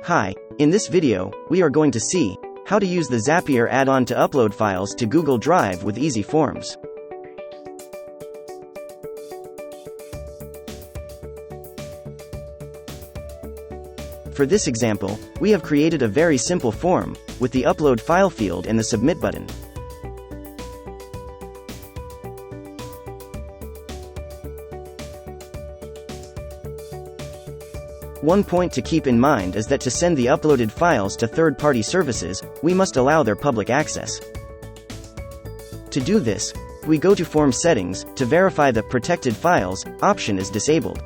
Hi, in this video, we are going to see how to use the Zapier add-on to upload files to Google Drive with easy forms. For this example, we have created a very simple form, with the upload file field and the submit button. One point to keep in mind is that to send the uploaded files to third-party services, we must allow their public access. To do this, we go to Form Settings to verify the Protected Files option is disabled.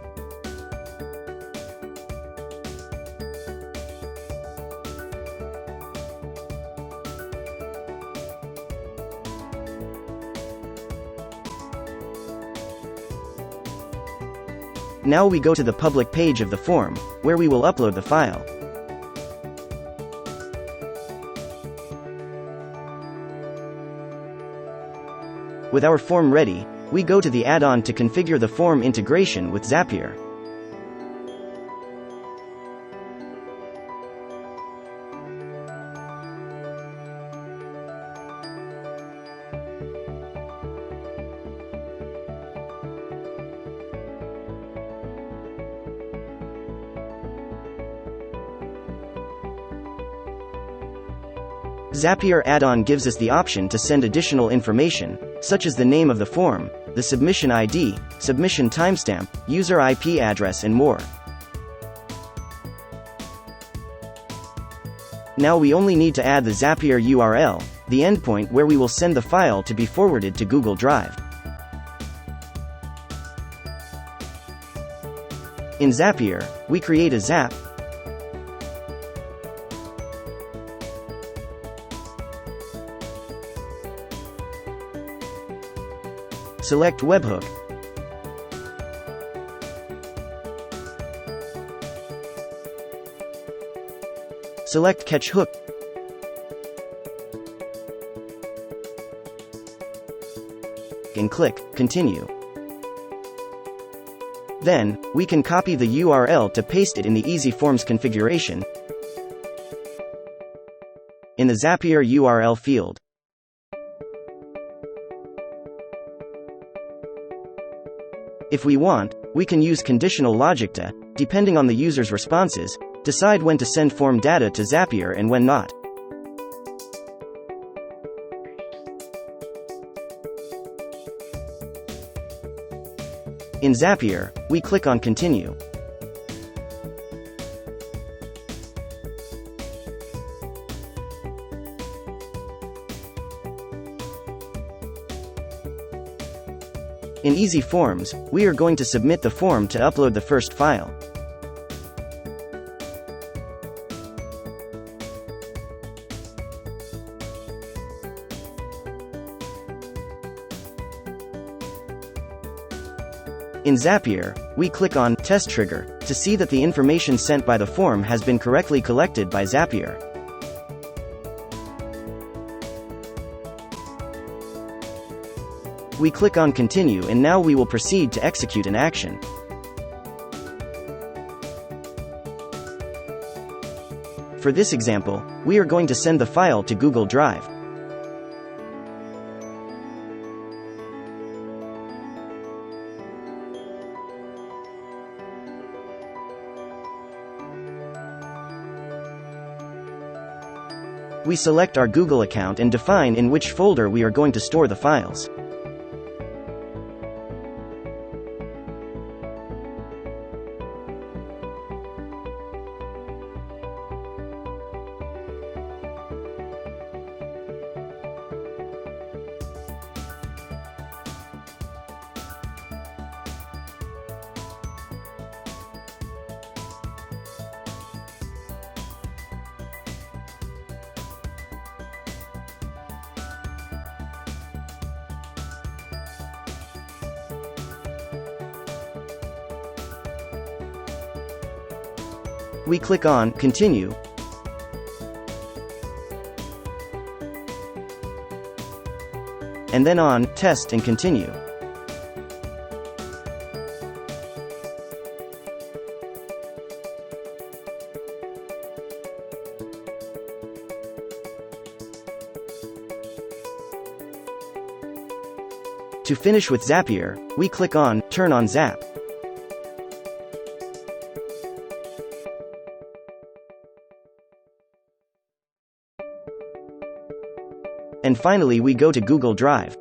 Now we go to the public page of the form, where we will upload the file. With our form ready, we go to the add-on to configure the form integration with Zapier. Zapier add-on gives us the option to send additional information, such as the name of the form, the submission ID, submission timestamp, user IP address and more. Now we only need to add the Zapier URL, the endpoint where we will send the file to be forwarded to Google Drive. In Zapier, we create a Zap, select Webhook, select Catch Hook, and click Continue. Then, we can copy the URL to paste it in the Easy Forms configuration in the Zapier URL field. If we want, we can use conditional logic to, depending on the user's responses, decide when to send form data to Zapier and when not. In Zapier, we click on Continue. In Easy Forms, we are going to submit the form to upload the first file. In Zapier, we click on Test Trigger to see that the information sent by the form has been correctly collected by Zapier. We click on Continue and now we will proceed to execute an action. For this example, we are going to send the file to Google Drive. We select our Google account and define in which folder we are going to store the files. We click on Continue, and then on Test and Continue. To finish with Zapier, we click on Turn on Zap. And finally we go to Google Drive.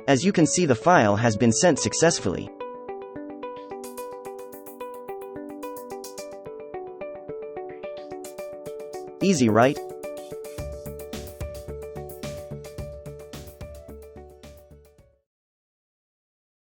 As you can see, the file has been sent successfully. Easy, right?